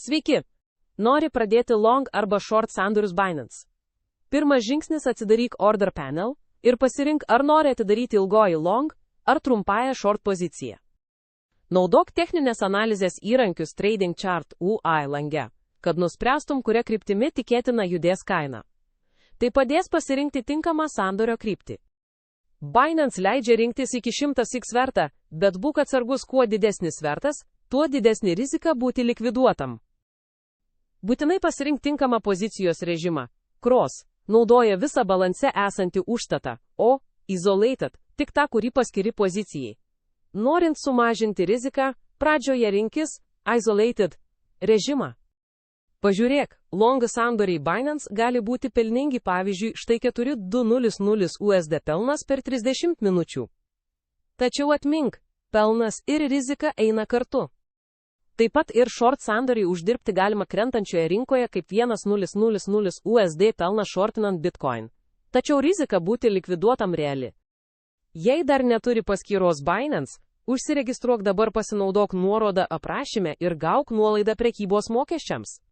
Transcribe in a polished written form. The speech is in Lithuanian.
Sveiki! Nori pradėti long arba short sandorius Binance? Pirmas žingsnis – atsidaryk order panel ir pasirink, ar nori atidaryti ilgoji long ar trumpąją short poziciją. Naudok techninės analizės įrankius Trading Chart UI lange, kad nuspręstum, kuria kryptimi tikėtina judės kaina. Tai padės pasirinkti tinkamą sandorio kryptį. Binance leidžia rinktis iki 100x vertą, bet būk atsargus, kuo didesnis svertas, tuo didesnė rizika būti likviduotam. Būtinai pasirink tinkamą pozicijos režimą. Cross naudoja visą balanse esantį užstatą, o Isolated tik tą, kurį paskiri pozicijai. Norint sumažinti riziką, pradžioje rinkis Isolated režimą. Pažiūrėk, long sandoriai Binance gali būti pelningi, pavyzdžiui, štai 4200 USD pelnas per 30 minučių. Tačiau atmink, pelnas ir rizika eina kartu. Taip pat ir short sandoriai uždirbti galima krentančioje rinkoje kaip 1000 USD pelnas shortinant Bitcoin. Tačiau rizika būti likviduotam reali. Jei dar neturi paskyros Binance, užsiregistruok dabar, pasinaudok nuorodą aprašyme ir gauk nuolaidą prekybos mokesčiams.